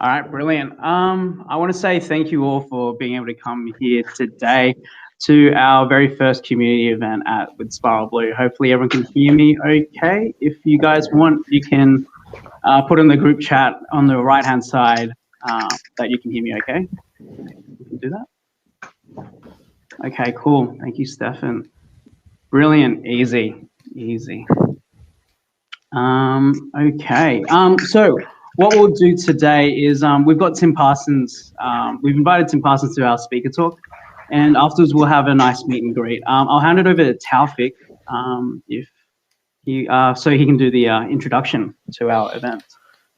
All right, brilliant. I want to say thank you all for being able to come here today to our very first community event with Spiral Blue. Hopefully everyone can hear me okay. If you guys want, you can put in the group chat on the right-hand side that you can hear me okay. You can do that. Okay, cool. Thank you, Stefan. Brilliant. Easy. Okay. So what we'll do today is we've got Tim Parsons. We've invited Tim Parsons to our speaker talk, and afterwards we'll have a nice meet and greet. I'll hand it over to Taufik if he so he can do the introduction to our event.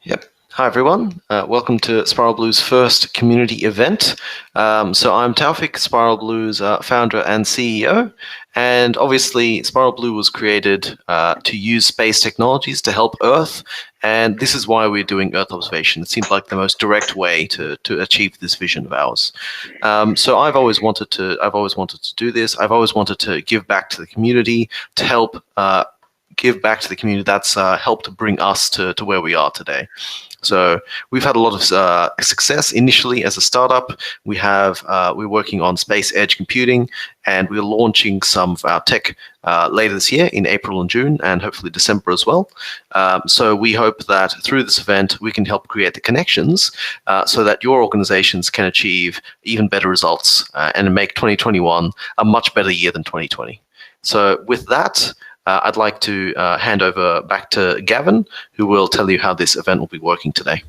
Yep. Hi, everyone. Welcome to Spiral Blue's first community event. So I'm Taufik, Spiral Blue's founder and CEO. And obviously, Spiral Blue was created to use space technologies to help Earth. And this is why we're doing Earth observation. It seemed like the most direct way to achieve this vision of ours. So I've always wanted to do this. I've always wanted to give back to the community, to help give back to the community that's helped bring us to where we are today. So we've had a lot of success initially as a startup. We're working on space edge computing, and we're launching some of our tech later this year in April and June, and hopefully December as well. So we hope that through this event, we can help create the connections so that your organizations can achieve even better results and make 2021 a much better year than 2020. So with that, I'd like to hand over back to Gavin, who will tell you how this event will be working today.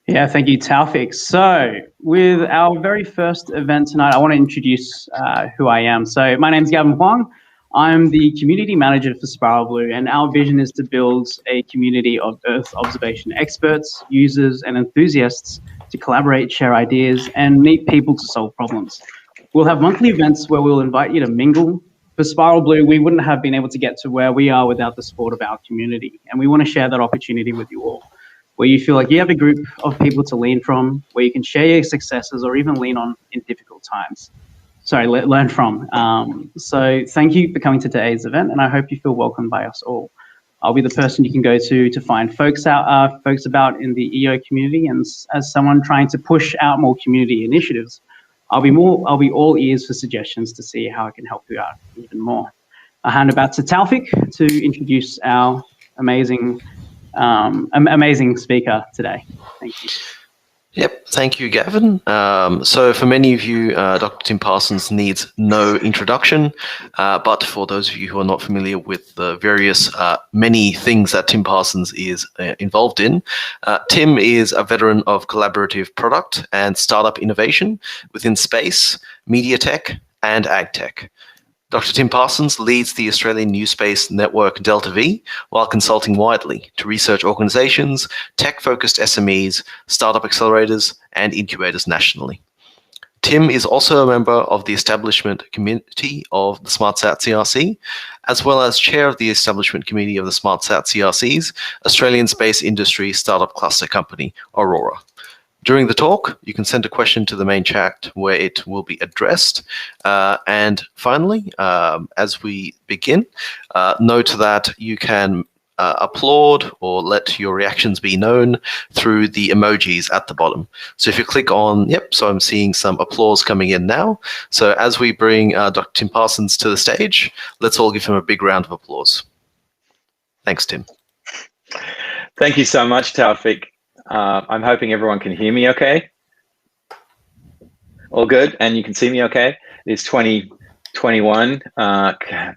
Yeah, thank you, Taufik. So with our very first event tonight, I want to introduce who I am. So my name is Gavin Huang. I'm the community manager for Spiral Blue, and our vision is to build a community of Earth observation experts, users, and enthusiasts to collaborate, share ideas, and meet people to solve problems. We'll have monthly events where we'll invite you to mingle. For Spiral Blue, we wouldn't have been able to get to where we are without the support of our community. And we want to share that opportunity with you all, where you feel like you have a group of people to lean from, where you can share your successes or even lean on in difficult times. Sorry, learn from. So thank you for coming to today's event, and I hope you feel welcomed by us all. I'll be the person you can go to find folks about in the EO community, and as someone trying to push out more community initiatives, I'll be all ears for suggestions to see how I can help you out even more. I'll hand it back to Taufik to introduce our amazing speaker today. Thank you. Yep, thank you, Gavin. So for many of you, Dr. Tim Parsons needs no introduction, but for those of you who are not familiar with the various many things that Tim Parsons is involved in, Tim is a veteran of collaborative product and startup innovation within space, media tech, and ag tech. Dr. Tim Parsons leads the Australian New Space Network Delta V while consulting widely to research organizations, tech-focused SMEs, startup accelerators, and incubators nationally. Tim is also a member of the establishment committee of the SmartSat CRC, as well as chair of the establishment committee of the SmartSat CRC's Australian Space Industry Startup Cluster Company, Aurora. During the talk, you can send a question to the main chat where it will be addressed. And finally, as we begin, note that you can applaud or let your reactions be known through the emojis at the bottom. So if you click on, so I'm seeing some applause coming in now. So as we bring Dr. Tim Parsons to the stage, let's all give him a big round of applause. Thanks, Tim. Thank you so much, Taufik. I'm hoping everyone can hear me okay. All good, and you can see me okay. It's 2021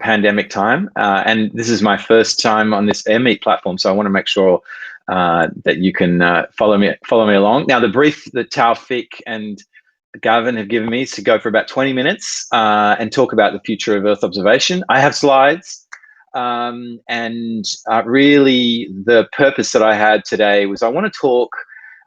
pandemic time, and this is my first time on this AirMeet platform, so I want to make sure that you can follow me along. Now, the brief that Taufik and Gavin have given me is to go for about 20 minutes and talk about the future of Earth observation. I have slides. Really the purpose that I had today was I want to talk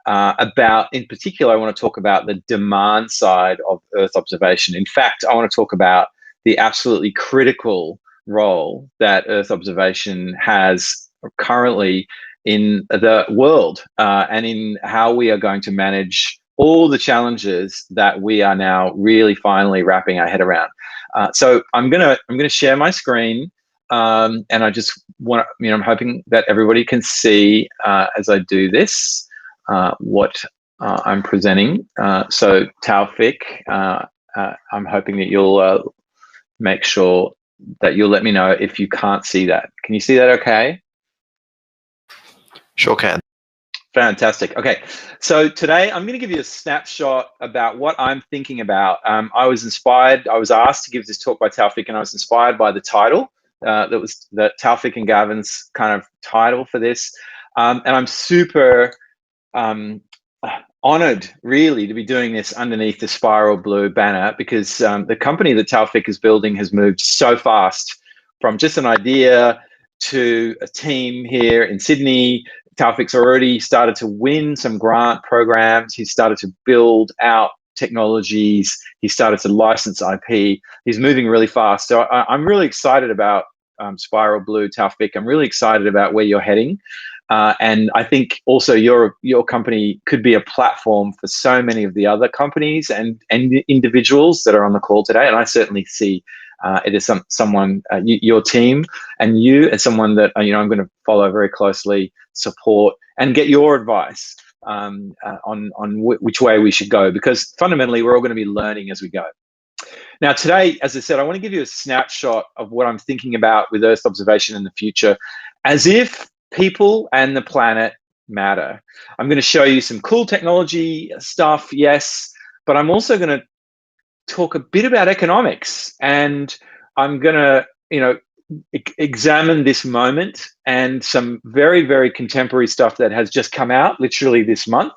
in particular, I want to talk about the demand side of Earth observation. In fact, I want to talk about the absolutely critical role that Earth observation has currently in the world and in how we are going to manage all the challenges that we are now really finally wrapping our head around. So I'm gonna share my screen. And I just want, I'm hoping that everybody can see as I do this. what I'm presenting. So Taufik, I'm hoping that you'll make sure that you'll let me know if you can't see that. Can you see that okay? Sure can. Fantastic. Okay, so today I'm going to give you a snapshot about what I'm thinking about. I was inspired. I was asked to give this talk by Taufik, and I was inspired by the title. That was Taufik and Gavin's kind of title for this, and I'm super honored, really, to be doing this underneath the Spiral Blue banner, because the company that Taufik is building has moved so fast from just an idea to a team here in Sydney. Taufik's already started to win some grant programs. He's started to build out technologies. He started to license IP. He's moving really fast. So I'm really excited about Spiral Blue, Taufik. I'm really excited about where you're heading. And I think also your company could be a platform for so many of the other companies and individuals that are on the call today. And I certainly see it is someone, your team, and you as someone that I'm going to follow very closely, support, and get your advice on which way we should go, because fundamentally we're all going to be learning as we go. Now today, as I said, I want to give you a snapshot of what I'm thinking about with Earth observation in the future, as if people and the planet matter. I'm going to show you some cool technology stuff, yes, but I'm also going to talk a bit about economics, and I'm going to, examine this moment and some very, very contemporary stuff that has just come out literally this month,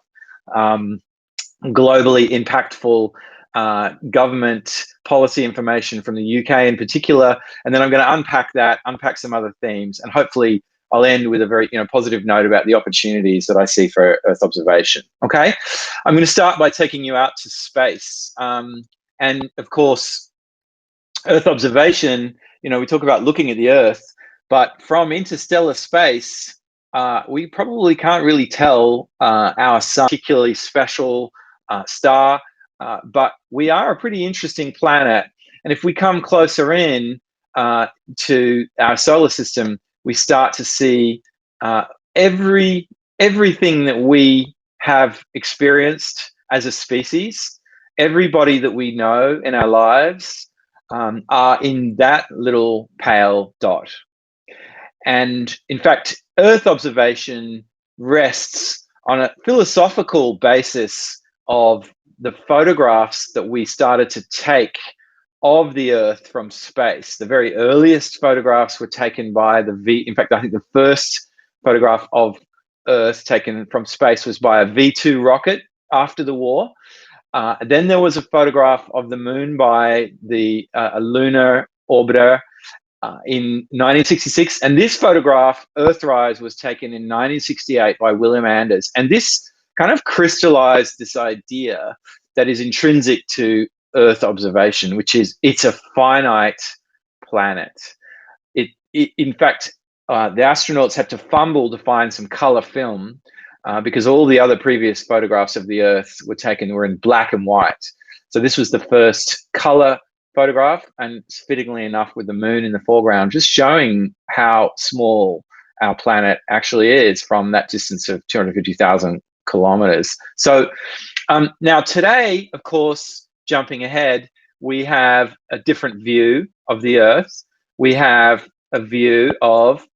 globally impactful government policy information from the UK in particular, and then I'm going to unpack some other themes, and hopefully I'll end with a very positive note about the opportunities that I see for Earth observation. Okay, I'm going to start by taking you out to space, and of course, Earth observation. We talk about looking at the Earth, but from interstellar space, we probably can't really tell our sun, particularly special star, but we are a pretty interesting planet. And if we come closer in to our solar system, we start to see everything that we have experienced as a species. Everybody that we know in our lives are in that little pale dot. And in fact, Earth observation rests on a philosophical basis of the photographs that we started to take of the Earth from space. The very earliest photographs were taken by in fact, I think the first photograph of Earth taken from space was by a V2 rocket after the war. Then there was a photograph of the moon by a lunar orbiter in 1966. And this photograph, Earthrise, was taken in 1968 by William Anders. And this kind of crystallized this idea that is intrinsic to Earth observation, which is it's a finite planet. In fact, the astronauts had to fumble to find some color film because all the other previous photographs of the Earth were in black and white. So this was the first color photograph, and fittingly enough with the moon in the foreground, just showing how small our planet actually is from that distance of 250,000 kilometers. So now today, of course, jumping ahead, we have a different view of the Earth. We have a view of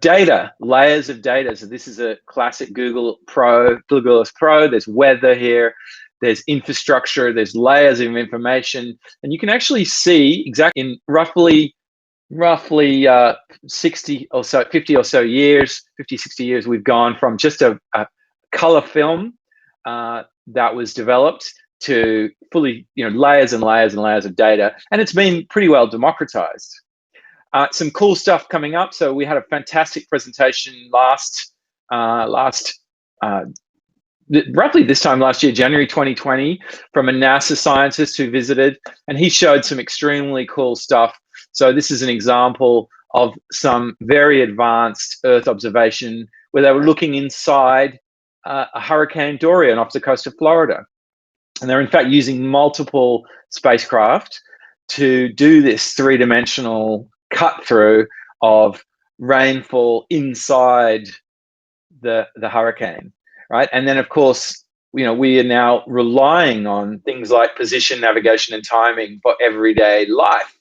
data, layers of data. So this is a classic Google Earth Pro. There's weather here, there's infrastructure, there's layers of information, and you can actually see exactly in roughly 60 or so, 50 or so years, 50, 60 years, we've gone from just a color film that was developed to fully, layers and layers and layers of data, and it's been pretty well democratized. Some cool stuff coming up. So we had a fantastic presentation roughly this time last year, January 2020, from a NASA scientist who visited, and he showed some extremely cool stuff. So this is an example of some very advanced Earth observation where they were looking inside a Hurricane Dorian off the coast of Florida. And they're in fact using multiple spacecraft to do this three-dimensional cut through of rainfall inside the hurricane. right? And then, of course, we are now relying on things like position, navigation, and timing for everyday life.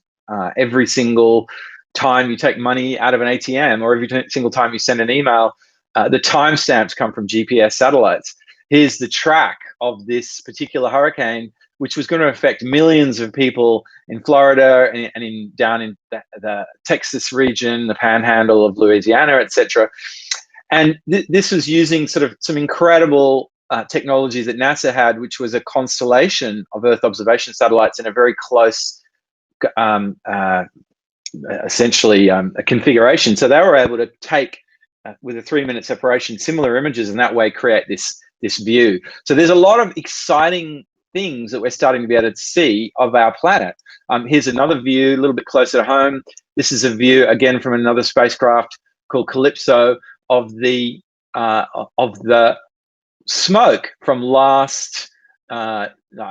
Every single time you take money out of an ATM, or every single time you send an email, the timestamps come from GPS satellites. Here's the track of this particular hurricane, which was going to affect millions of people in Florida and down in the Texas region, the Panhandle of Louisiana, etc. And this was using sort of some incredible technologies that NASA had, which was a constellation of Earth observation satellites in a very close, essentially, a configuration. So they were able to take, with a 3-minute separation, similar images, and that way create this view. So there's a lot of exciting things that we're starting to be able to see of our planet. Here's another view, a little bit closer to home. This is a view, again, from another spacecraft called Calypso, of the smoke from last, I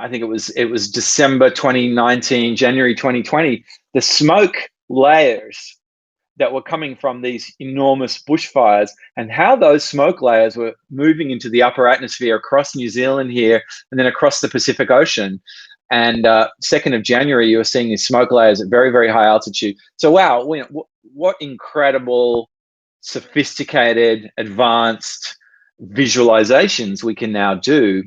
think it was December 2019, January 2020. The smoke layers that were coming from these enormous bushfires, and how those smoke layers were moving into the upper atmosphere across New Zealand here, and then across the Pacific Ocean. And 2nd of January, you were seeing these smoke layers at very, very high altitude. So wow, what incredible, sophisticated, advanced visualizations we can now do.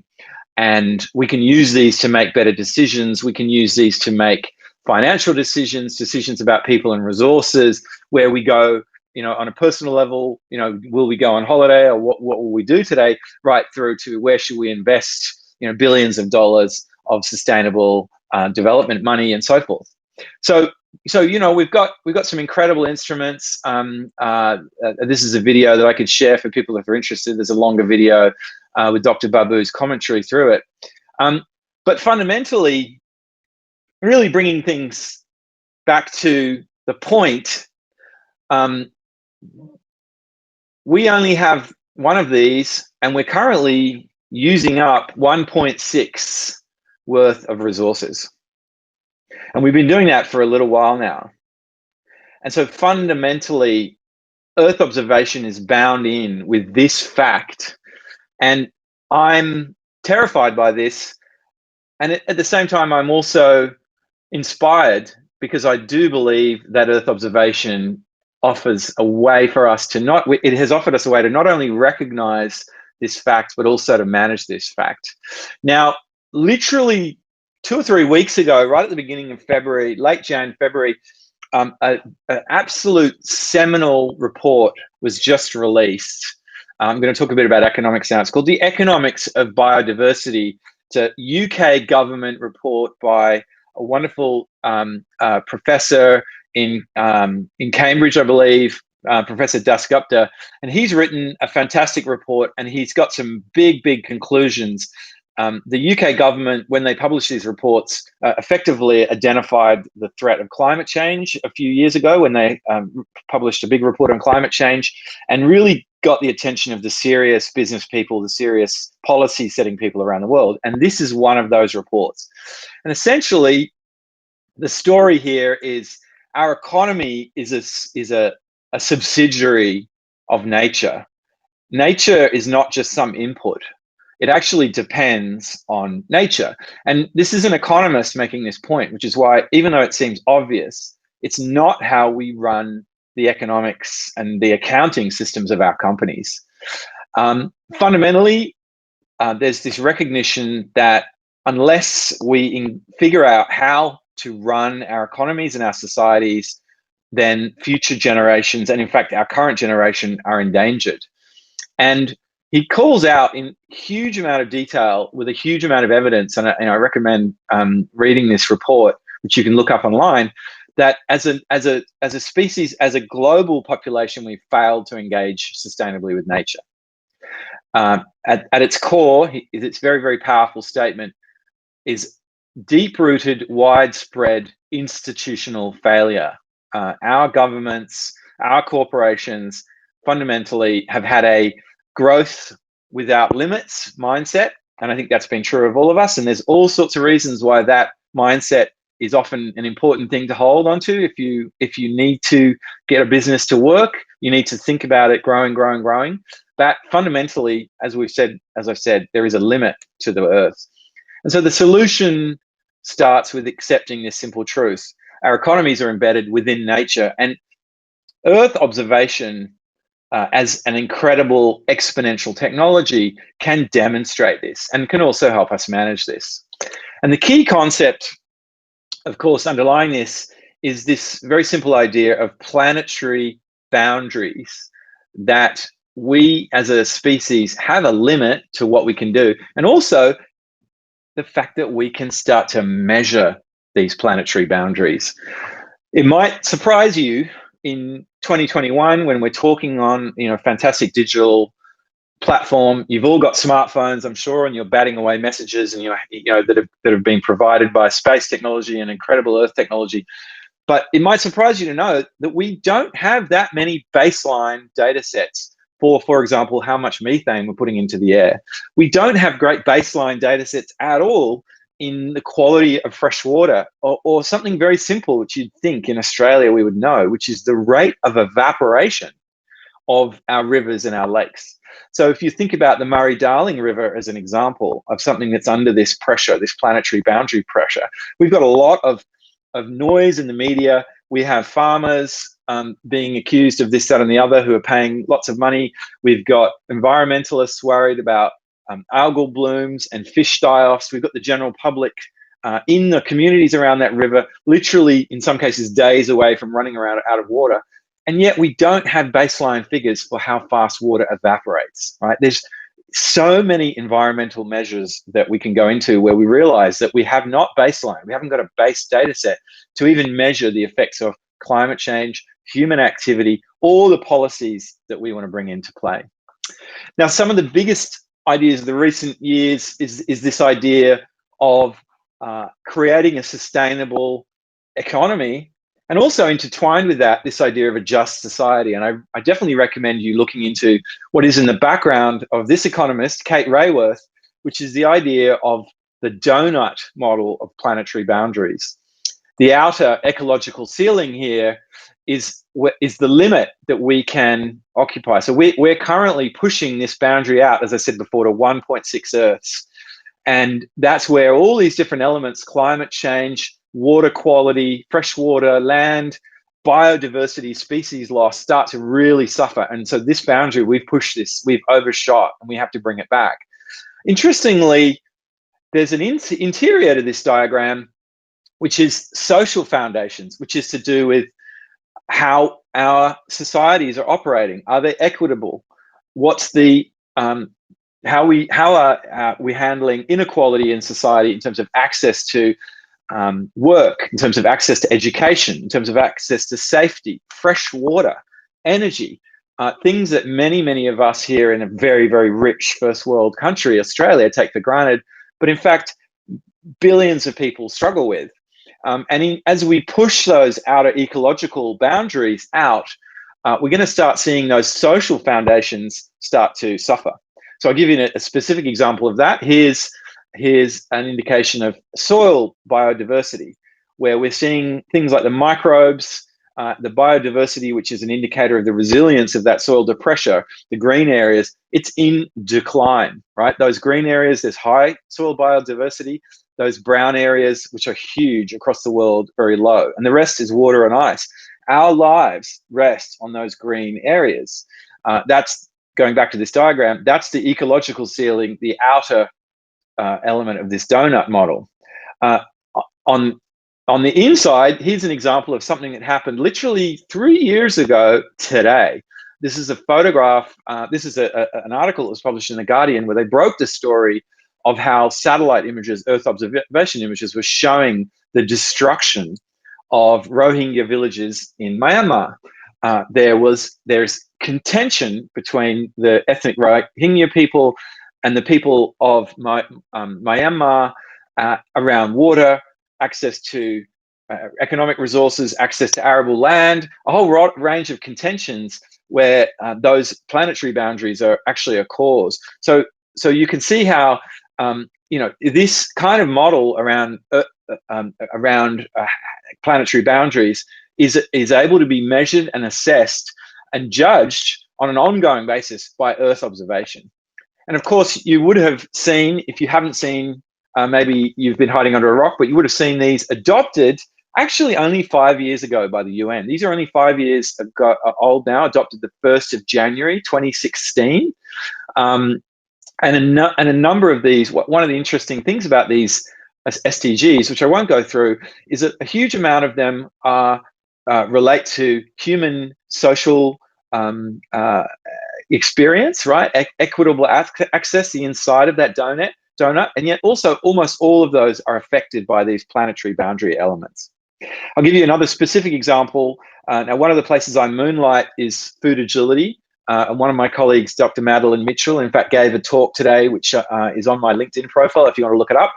And we can use these to make better decisions. We can use these to make financial decisions about people and resources, where we go, on a personal level, will we go on holiday, or what will we do today, right through to where should we invest, billions of dollars of sustainable development money and so forth. So we've got some incredible instruments. This is a video that I could share for people if they're interested. There's a longer video with Dr. Babu's commentary through it. But fundamentally, really bringing things back to the point, we only have one of these, and we're currently using up 1.6 worth of resources. And we've been doing that for a little while now. And so fundamentally, Earth observation is bound in with this fact. And I'm terrified by this. And at the same time, I'm also inspired, because I do believe that Earth observation offers a way for us to it has offered us a way to not only recognize this fact, but also to manage this fact. Now, literally 2 or 3 weeks ago, right at the beginning of February, late February, an absolute seminal report was just released. I'm going to talk a bit about economics now. It's called The Economics of Biodiversity. It's a UK government report by a wonderful professor in Cambridge, I believe, Professor Dasgupta, and he's written a fantastic report, and he's got some big conclusions. The UK government, when they published these reports, effectively identified the threat of climate change a few years ago, when they published a big report on climate change, and really got the attention of the serious business people, the serious policy setting people around the world. And this is one of those reports. And essentially, the story here is our economy is a subsidiary of nature. Nature is not just some input. It actually depends on nature. And this is an economist making this point, which is why, even though it seems obvious, it's not how we run the economics and the accounting systems of our companies. Fundamentally, there's this recognition that unless we figure out how to run our economies and our societies, then future generations, and in fact our current generation, are endangered. And he calls out in huge amount of detail, with a huge amount of evidence, and I recommend reading this report, which you can look up online, that as a species, as a global population, we've failed to engage sustainably with nature. At its core, its very powerful statement is deep-rooted, widespread institutional failure. Our governments, our corporations, fundamentally have had a growth without limits mindset, and I think that's been true of all of us. And there's all sorts of reasons why that mindset is often an important thing to hold onto. If you need to get a business to work, you need to think about it growing. But fundamentally, as I've said, there is a limit to the Earth. And so the solution starts with accepting this simple truth. Our economies are embedded within nature, and Earth observation as an incredible exponential technology can demonstrate this and can also help us manage this. And the key concept, of course, underlying this is this very simple idea of planetary boundaries, that we as a species have a limit to what we can do, and also the fact that we can start to measure these planetary boundaries. It might surprise you in 2021 when we're talking on fantastic digital platform. You've all got smartphones, I'm sure, and you're batting away messages and that have been provided by space technology and incredible Earth technology. But it might surprise you to know that we don't have that many baseline data sets for example, how much methane we're putting into the air. We don't have great baseline data sets at all in the quality of fresh water, or something very simple, which you'd think in Australia we would know, which is the rate of evaporation of our rivers and our lakes. So if you think about the Murray-Darling River as an example of something that's under this pressure, this planetary boundary pressure, we've got a lot of noise in the media. We have farmers being accused of this, that, and the other who are paying lots of money. We've got environmentalists worried about algal blooms and fish die-offs. We've got the general public in the communities around that river, literally in some cases days away from running around out of water. And yet we don't have baseline figures for how fast water evaporates, right? There's so many environmental measures that we can go into where we realize that we have not baseline. We haven't got a base data set to even measure the effects of climate change, human activity, all the policies that we want to bring into play. Now, some of the biggest ideas of the recent years is this idea of creating a sustainable economy, and also intertwined with that, this idea of a just society. And I definitely recommend you looking into what is in the background of this economist, Kate Raworth, which is the idea of the donut model of planetary boundaries. The outer ecological ceiling here is the limit that we can occupy. So we're currently pushing this boundary out, as I said before, to 1.6 Earths. And that's where all these different elements, climate change, water quality, fresh water, land, biodiversity, species loss, start to really suffer. And so this boundary, we've pushed this, we've overshot, and we have to bring it back. Interestingly, there's an interior to this diagram, which is social foundations, which is to do with how our societies are operating. Are they equitable? What's the how are we handling inequality in society in terms of access to work, in terms of access to education, in terms of access to safety, fresh water, energy, things that many of us here in a very, very rich first world country, Australia, take for granted, but in fact, billions of people struggle with. As we push those outer ecological boundaries out, we're going to start seeing those social foundations start to suffer. So I'll give you a specific example of that. Here's an indication of soil biodiversity, where we're seeing things like the microbes, the biodiversity, which is an indicator of the resilience of that soil to pressure, the green areas, it's in decline, right? Those green areas, there's high soil biodiversity. Those brown areas, which are huge across the world, very low. And the rest is water and ice. Our lives rest on those green areas. That's, going back to this diagram, that's the ecological ceiling, the outer element of this donut model. On the inside, here's an example of something that happened literally 3 years ago today. This is a photograph. This is an article that was published in The Guardian, where they broke the story of how satellite images, Earth observation images, were showing the destruction of Rohingya villages in Myanmar. There's contention between the ethnic Rohingya people and the people of Myanmar around water, access to economic resources, access to arable land, a whole range of contentions where those planetary boundaries are actually a cause. So you can see how this kind of model around planetary boundaries is able to be measured and assessed and judged on an ongoing basis by Earth observation. And of course, you would have seen, if you haven't seen, maybe you've been hiding under a rock, but you would have seen these adopted actually only 5 years ago by the UN. These are only 5 years ago, old now, adopted the 1st of January 2016. And a number of these, one of the interesting things about these SDGs, which I won't go through, is that a huge amount of them are relate to human social experience, right? Equitable access, the inside of that donut, and yet also almost all of those are affected by these planetary boundary elements. I'll give you another specific example. Now, one of the places I moonlight is food agility. And one of my colleagues, Dr. Madeline Mitchell, in fact, gave a talk today, which is on my LinkedIn profile if you want to look it up.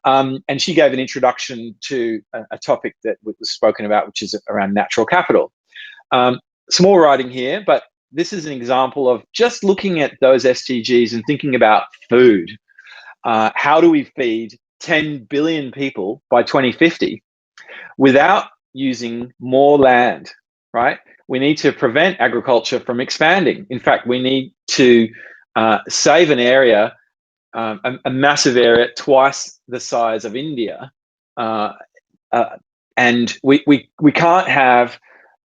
And she gave an introduction to a topic that was spoken about, which is around natural capital. Small writing here, but this is an example of just looking at those SDGs and thinking about food. How do we feed 10 billion people by 2050 without using more land, right? We need to prevent agriculture from expanding. In fact, we need to save an area, a massive area, twice the size of India. And we can't have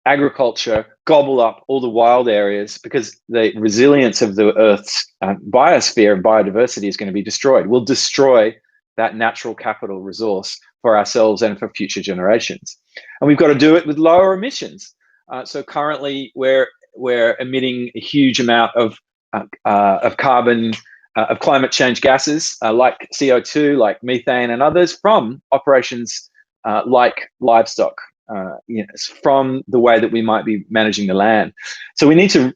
agriculture gobble up all the wild areas, because the resilience of the Earth's biosphere and biodiversity is going to be destroyed. We'll destroy that natural capital resource for ourselves and for future generations. And we've got to do it with lower emissions. So currently we're emitting a huge amount of carbon, of climate change gases, like CO2, like methane and others, from operations like livestock, from the way that we might be managing the land. So we need to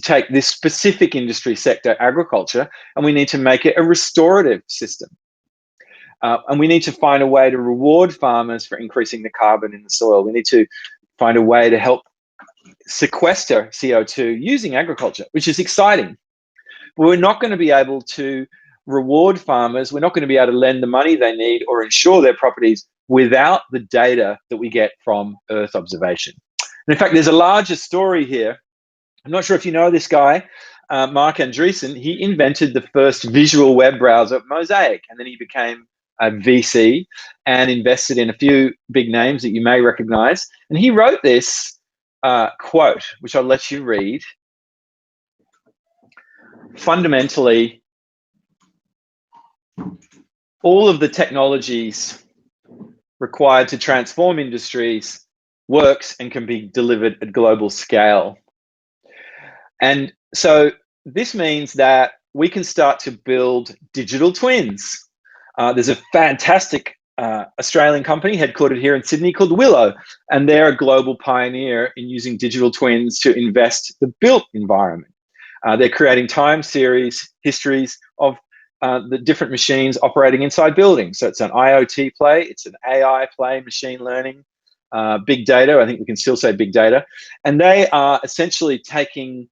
take this specific industry sector, agriculture, and we need to make it a restorative system. And we need to find a way to reward farmers for increasing the carbon in the soil. We need to find a way to help sequester CO2 using agriculture, which is exciting. But we're not going to be able to reward farmers. We're not going to be able to lend the money they need or insure their properties without the data that we get from Earth observation. And in fact, there's a larger story here. I'm not sure if you know this guy, Mark Andreessen. He invented the first visual web browser, Mosaic, and then he became a VC and invested in a few big names that you may recognize. And he wrote this quote, which I'll let you read. Fundamentally, all of the technologies required to transform industries works and can be delivered at global scale. And so this means that we can start to build digital twins. There's a fantastic Australian company headquartered here in Sydney called Willow, and they're a global pioneer in using digital twins to invest the built environment. They're creating time series histories of the different machines operating inside buildings. So it's an IoT play, it's an AI play, machine learning, big data. I think we can still say big data. And they are essentially taking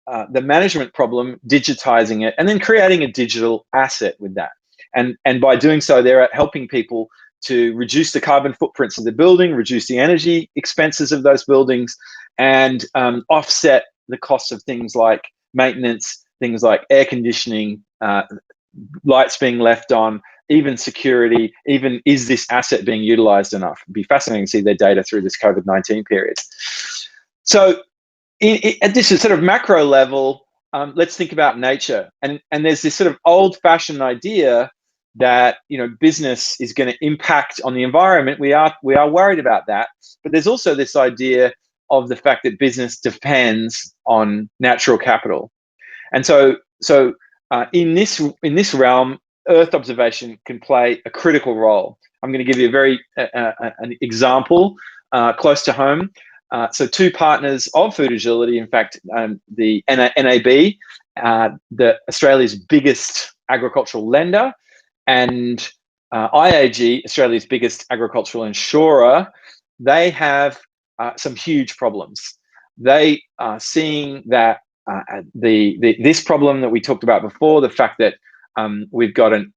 the management problem, digitizing it, and then creating a digital asset with that. And by doing so, they're helping people to reduce the carbon footprints of the building, reduce the energy expenses of those buildings, and offset the costs of things like maintenance, things like air conditioning, lights being left on, even security, even is this asset being utilized enough? It'd be fascinating to see their data through this COVID-19 period. So at this sort of macro level, let's think about nature. And there's this sort of old-fashioned idea that business is going to impact on the environment. We are worried about that. But there's also this idea of the fact that business depends on natural capital. And so in this realm, Earth observation can play a critical role. I'm going to give you a very an example close to home. So two partners of Food Agility, in fact, the NAB, the Australia's biggest agricultural lender, and IAG, Australia's biggest agricultural insurer, they have some huge problems. They are seeing that this problem that we talked about before, the fact that we've got an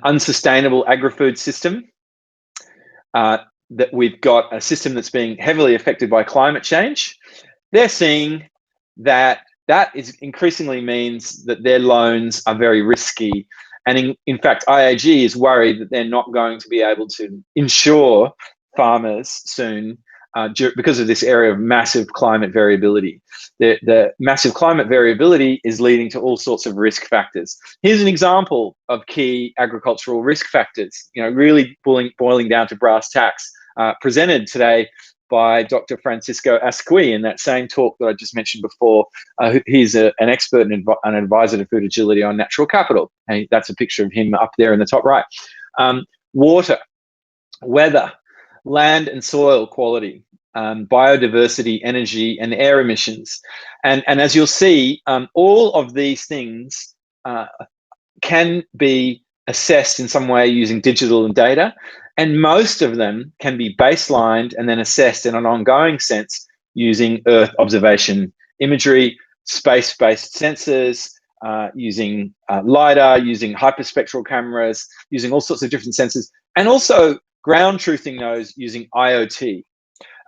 unsustainable agri-food system, that we've got a system that's being heavily affected by climate change, they're seeing that is increasingly means that their loans are very risky. And in fact, IAG is worried that they're not going to be able to insure farmers soon because of this area of massive climate variability. The massive climate variability is leading to all sorts of risk factors. Here's an example of key agricultural risk factors, really boiling down to brass tacks, presented today by Dr. Francisco Asqui in that same talk that I just mentioned before. He's an expert and an advisor to Food Agility on natural capital. And that's a picture of him up there in the top right. Water, weather, land and soil quality, biodiversity, energy, and air emissions. And as you'll see, all of these things can be assessed in some way using digital and data. And most of them can be baselined and then assessed in an ongoing sense using Earth observation imagery, space-based sensors, using LiDAR, using hyperspectral cameras, using all sorts of different sensors, and also ground truthing those using IoT.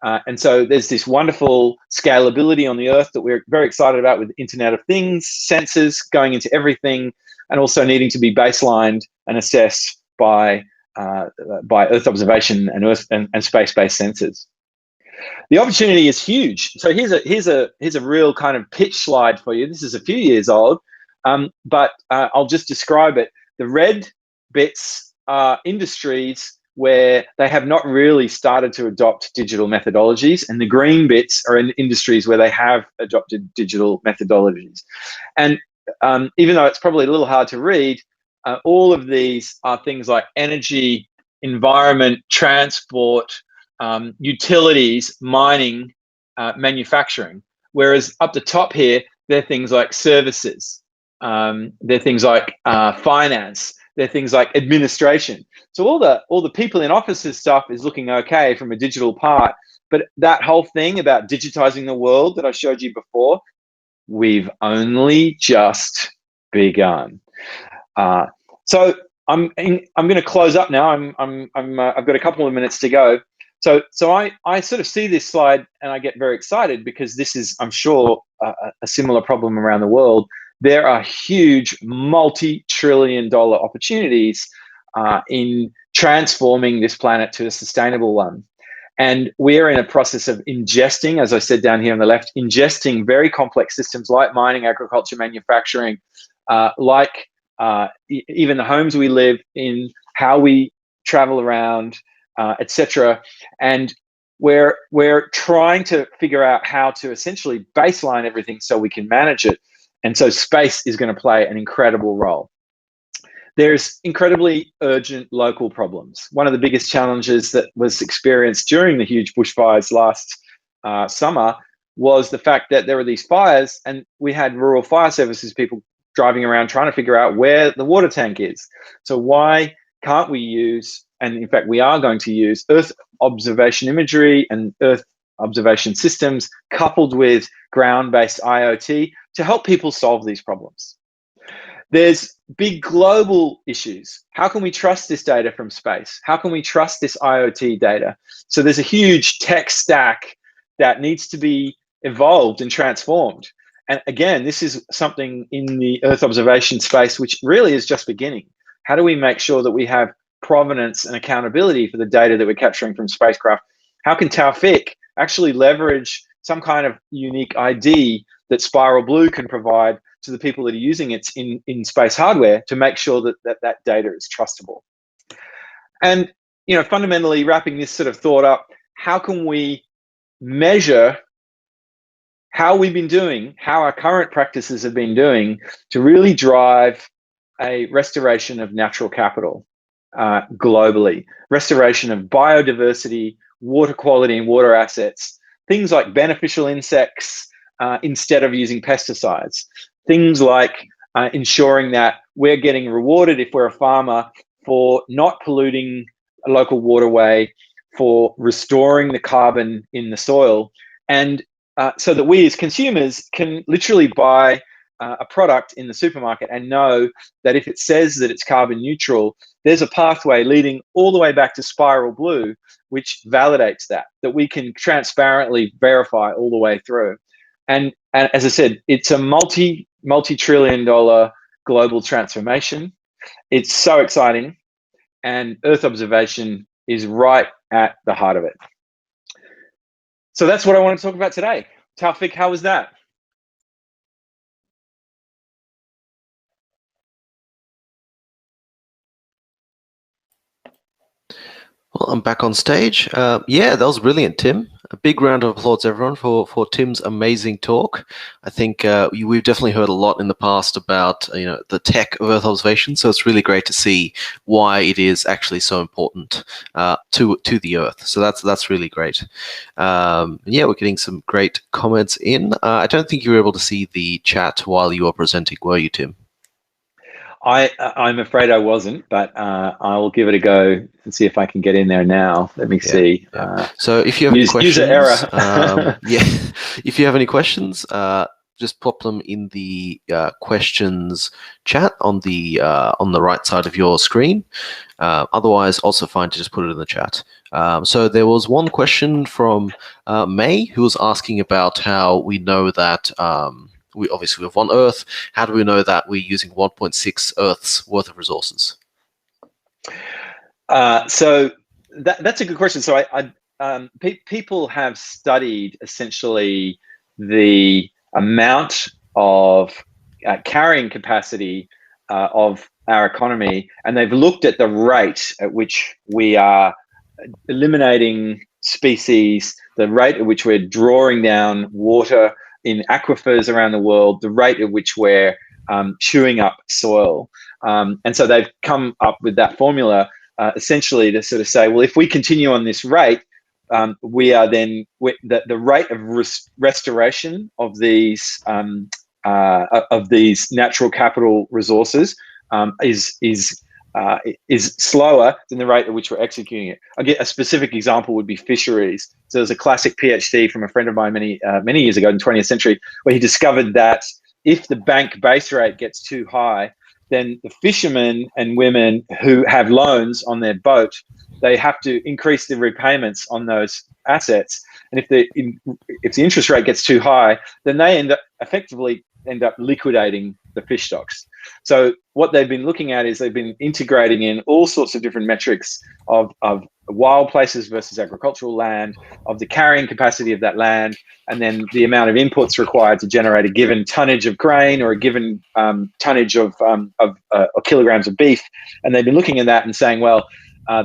And so there's this wonderful scalability on the Earth that we're very excited about with Internet of Things, sensors going into everything, and also needing to be baselined and assessed by Earth observation and Earth and space-based sensors. The opportunity is huge. So here's a real kind of pitch slide for you. This is a few years old, but I'll just describe it. The red bits are industries where they have not really started to adopt digital methodologies, and the green bits are in industries where they have adopted digital methodologies. And even though it's probably a little hard to read, all of these are things like energy, environment, transport, utilities, mining, manufacturing. Whereas up the top here, they're things like services, they're things like finance, they're things like administration. So all the people in offices stuff is looking okay from a digital part, but that whole thing about digitizing the world that I showed you before, we've only just begun. So I'm going to close up now. I've got a couple of minutes to go. So I sort of see this slide and I get very excited because this is, I'm sure, a similar problem around the world. There are huge multi-trillion-dollar opportunities in transforming this planet to a sustainable one. And we're in a process of ingesting, as I said down here on the left, ingesting very complex systems like mining, agriculture, manufacturing, like even the homes we live in, how we travel around, etc. And we're trying to figure out how to essentially baseline everything so we can manage it. And so space is going to play an incredible role. There's incredibly urgent local problems. One of the biggest challenges that was experienced during the huge bushfires last summer was the fact that there were these fires and we had rural fire services people driving around trying to figure out where the water tank is. So why can't we use, and in fact we are going to use, Earth observation imagery and Earth observation systems coupled with ground-based IoT to help people solve these problems. There's big global issues. How can we trust this data from space? How can we trust this IoT data? So there's a huge tech stack that needs to be evolved and transformed. And again, this is something in the Earth observation space, which really is just beginning. How do we make sure that we have provenance and accountability for the data that we're capturing from spacecraft? How can Taufik actually leverage some kind of unique ID that Spiral Blue can provide to the people that are using it in space hardware to make sure that data is trustable? And fundamentally wrapping this sort of thought up, how can we measure how we've been doing, how our current practices have been doing to really drive a restoration of natural capital globally, restoration of biodiversity, water quality and water assets, things like beneficial insects instead of using pesticides, things like ensuring that we're getting rewarded if we're a farmer for not polluting a local waterway, for restoring the carbon in the soil, and so that we as consumers can literally buy a product in the supermarket and know that if it says that it's carbon neutral, there's a pathway leading all the way back to Spiral Blue, which validates that we can transparently verify all the way through. and as I said, it's a multi-trillion-dollar global transformation. It's so exciting, and Earth observation is right at the heart of it. So that's what I want to talk about today. Taufik, how was that? Well, I'm back on stage. Yeah, that was brilliant, Tim. A big round of applause, everyone, for Tim's amazing talk. I think we've definitely heard a lot in the past about the tech of Earth observation, so it's really great to see why it is actually so important to the Earth. So that's really great. Yeah, we're getting some great comments in. I don't think you were able to see the chat while you were presenting, were you, Tim? I'm afraid I wasn't, but I'll give it a go and see if I can get in there now. Let me see. Yeah. So if you have any questions, user error. Yeah, if you have any questions, just pop them in the questions chat on the right side of your screen. Otherwise, also fine to just put it in the chat. So there was one question from May who was asking about how we know that. We obviously have one Earth. How do we know that we're using 1.6 Earths worth of resources? So that's a good question. So people have studied essentially the amount of carrying capacity of our economy, and they've looked at the rate at which we are eliminating species, the rate at which we're drawing down water in aquifers around the world, the rate at which we're chewing up soil. And so they've come up with that formula essentially to sort of say, well, if we continue on this rate, we are then, the rate of restoration of these natural capital resources is slower than the rate at which we're executing it. I'll get a specific example would be fisheries. So there's a classic PhD from a friend of mine many years ago in the 20th century, where he discovered that if the bank base rate gets too high, then the fishermen and women who have loans on their boat, they have to increase the repayments on those assets. And if the interest rate gets too high, then they effectively end up liquidating the fish stocks. So what they've been looking at is they've been integrating in all sorts of different metrics of wild places versus agricultural land, of the carrying capacity of that land, and then the amount of inputs required to generate a given tonnage of grain or a given tonnage of kilograms of beef. And they've been looking at that and saying, well,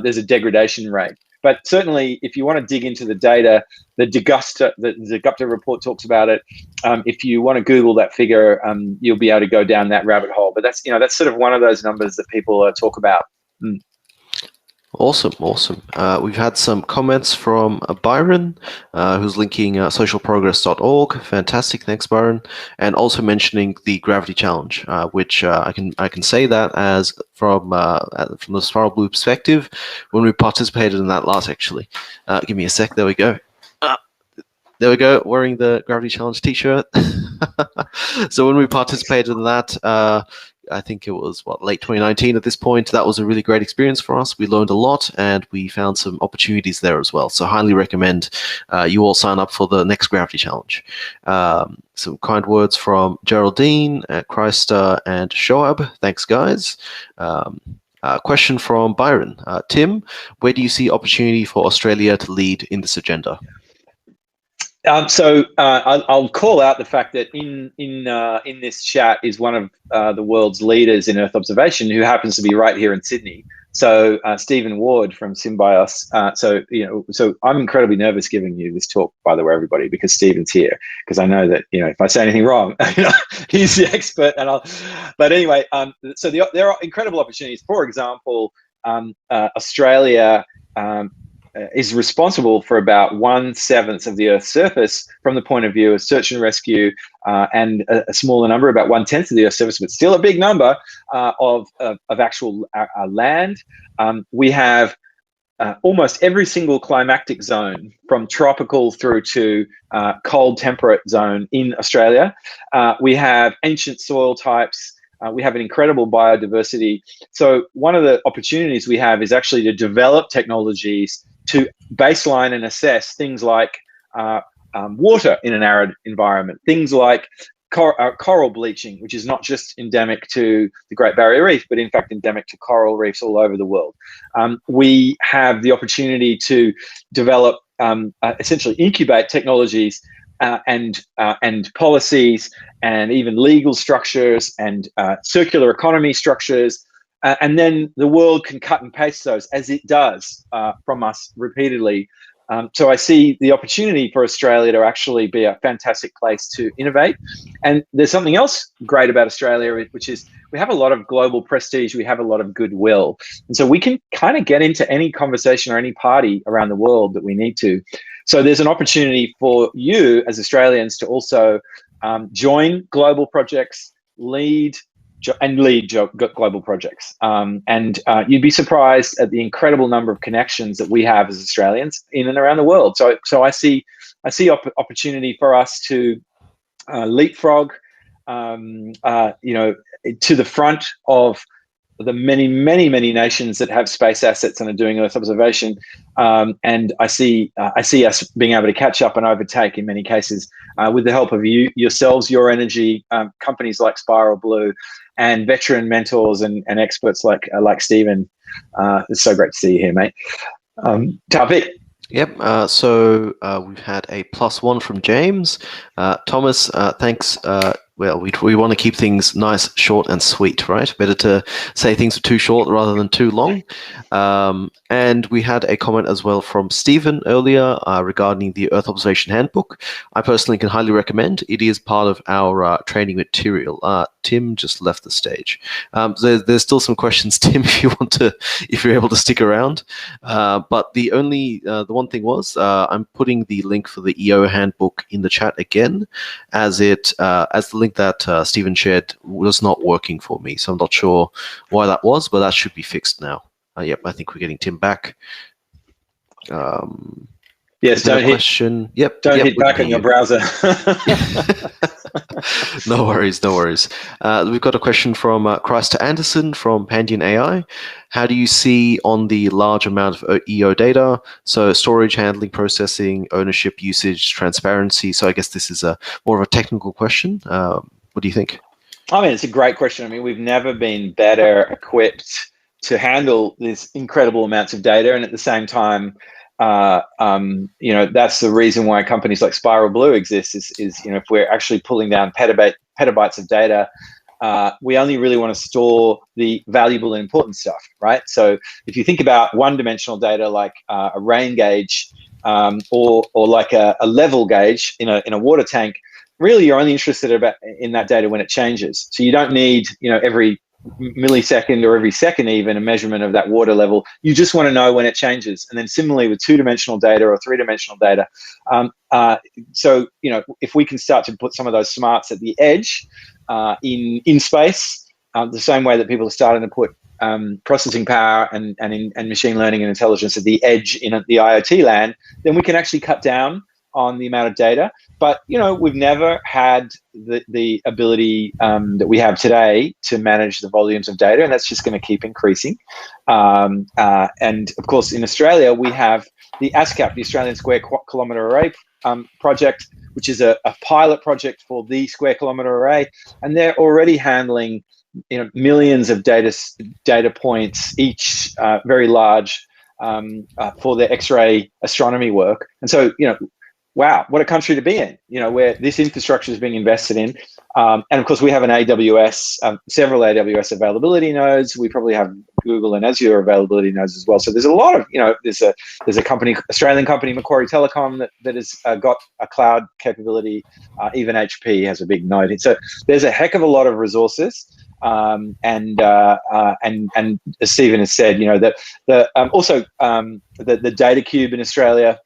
there's a degradation rate. But certainly, if you want to dig into the data, the Gupta report talks about it. If you want to Google that figure, you'll be able to go down that rabbit hole. But that's sort of one of those numbers that people talk about. Awesome. We've had some comments from Byron, who's linking socialprogress.org. Fantastic, thanks, Byron. And also mentioning the Gravity Challenge, which I can say that as from the Spiral Blue perspective, when we participated in that last, actually. Give me a sec. There we go. There we go, wearing the Gravity Challenge t-shirt. So when we participated in that, I think it was late 2019 at this point. That was a really great experience for us. We learned a lot and we found some opportunities there as well. So highly recommend you all sign up for the next Gravity Challenge. Some kind words from Geraldine, Christa, and Shoab. Thanks, guys. Question from Byron. Tim, where do you see opportunity for Australia to lead in this agenda? So I'll call out the fact that in this chat is one of the world's leaders in Earth observation, who happens to be right here in Sydney. So Stephen Ward from Symbios. So I'm incredibly nervous giving you this talk, by the way, everybody, because Stephen's here. Because I know that if I say anything wrong, he's the expert. But anyway, so there are incredible opportunities. For example, Australia. Is responsible for about 1/7 of the Earth's surface from the point of view of search and rescue, and a smaller number, about 1/10 of the Earth's surface, but still a big number of actual land. We have almost every single climatic zone, from tropical through to cold temperate zone in Australia. We have ancient soil types. We have an incredible biodiversity. So one of the opportunities we have is actually to develop technologies to baseline and assess things like water in an arid environment. Things like coral bleaching, which is not just endemic to the Great Barrier Reef, but in fact endemic to coral reefs all over the world. We have the opportunity to develop, essentially incubate technologies and policies and even legal structures and circular economy structures. And then the world can cut and paste those, as it does from us repeatedly. So I see the opportunity for Australia to actually be a fantastic place to innovate. And there's something else great about Australia, which is we have a lot of global prestige, we have a lot of goodwill. And so we can kind of get into any conversation or any party around the world that we need to. So there's an opportunity for you as Australians to also join global projects, lead global projects. And you'd be surprised at the incredible number of connections that we have as Australians in and around the world. So I see opportunity for us to leapfrog, to the front of the many nations that have space assets and are doing Earth observation. And I see us being able to catch up and overtake in many cases with the help of yourselves, Your Energy, companies like Spiral Blue, and veteran mentors and experts like Stephen. It's so great to see you here, mate. Taufeeq. Yep. So we've had a +1 from James. Thomas, thanks. Well, we want to keep things nice, short, and sweet, right? Better to say things are too short rather than too long. And we had a comment as well from Stephen earlier regarding the Earth Observation Handbook. I personally can highly recommend. It is part of our training material. Tim just left the stage. There's still some questions, Tim, if you're able to stick around. But the one thing was, I'm putting the link for the EO handbook in the chat again, as the link that Stephen shared was not working for me. So I'm not sure why that was, but that should be fixed now. Yep, I think we're getting Tim back. Yes, don't hit back on your browser. No worries. We've got a question from Christa Anderson from Pandion AI. How do you see on the large amount of EO data? So storage, handling, processing, ownership, usage, transparency. So I guess this is more of a technical question. What do you think? I mean, it's a great question. I mean, we've never been better equipped to handle these incredible amounts of data, and at the same time, that's the reason why companies like Spiral Blue exist. Is if we're actually pulling down petabytes of data, we only really want to store the valuable and important stuff, right? So if you think about one-dimensional data like a rain gauge or like a level gauge in a water tank, really you're only interested in that data when it changes. So you don't need every millisecond or every second even a measurement of that water level. You just want to know when it changes. And then similarly with two-dimensional data or three-dimensional data. So if we can start to put some of those smarts at the edge in space, the same way that people are starting to put processing power and machine learning and intelligence at the edge in the IoT land, then we can actually cut down on the amount of data. But we've never had the ability that we have today to manage the volumes of data, and that's just going to keep increasing. And of course, in Australia, we have the ASCAP, the Australian Square Kilometre Array project, which is a pilot project for the Square Kilometre Array, and they're already handling millions of data points each, very large, for their X-ray astronomy work. And so wow, what a country to be in, where this infrastructure is being invested in. And of course, we have an AWS, several AWS availability nodes. We probably have Google and Azure availability nodes as well. So there's a lot of, there's a company, Australian company, Macquarie Telecom, that has got a cloud capability. Even HP has a big node. So there's a heck of a lot of resources. And as Stephen has said, also the Data Cube in Australia.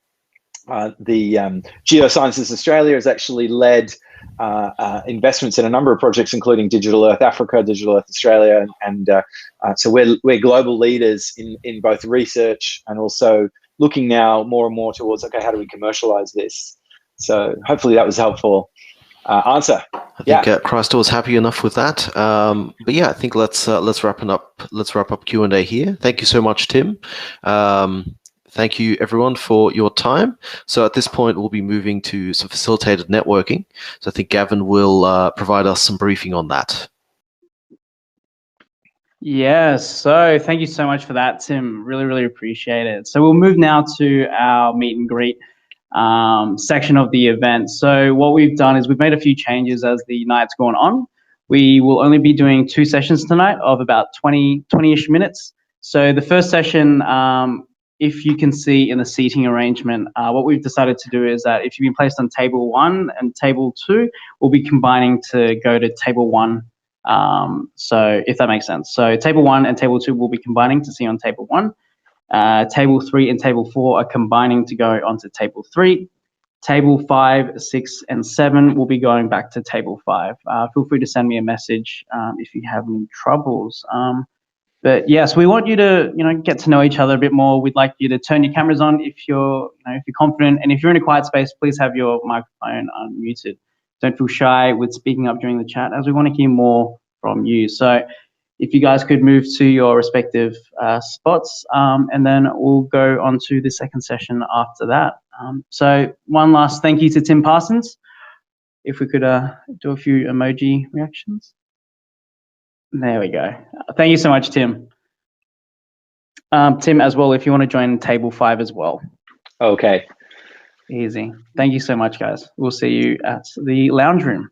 The Geosciences Australia has actually led investments in a number of projects, including Digital Earth Africa, Digital Earth Australia, and so we're global leaders in both research and also looking now more and more towards, okay, how do we commercialize this? So hopefully that was helpful answer. I think Christa was happy enough with that. But yeah, I think let's wrap up Q&A here. Thank you so much, Tim. thank you everyone for your time. So at this point, we'll be moving to some facilitated networking. So I think Gavin will provide us some briefing on that. Yes, so thank you so much for that, Tim. Really, really appreciate it. So we'll move now to our meet and greet section of the event. So what we've done is we've made a few changes as the night's gone on. We will only be doing 2 sessions tonight of about 20-ish minutes. So the first session, if you can see in the seating arrangement, what we've decided to do is that if you've been placed on table 1 and table 2, we'll be combining to go to table 1. So if that makes sense. So table 1 and table 2 will be combining to see on table 1. Table 3 and table 4 are combining to go onto table 3. Table 5, 6, and 7 will be going back to table 5. Feel free to send me a message if you have any troubles. But yes, we want you to get to know each other a bit more. We'd like you to turn your cameras on if you're confident, and if you're in a quiet space, please have your microphone unmuted. Don't feel shy with speaking up during the chat, as we want to hear more from you. So if you guys could move to your respective spots, and then we'll go on to the second session after that. So one last thank you to Tim Parsons. If we could do a few emoji reactions. There we go. Thank you so much, Tim. Tim, as well, if you want to join table 5 as well. Okay. Easy. Thank you so much, guys. We'll see you at the lounge room.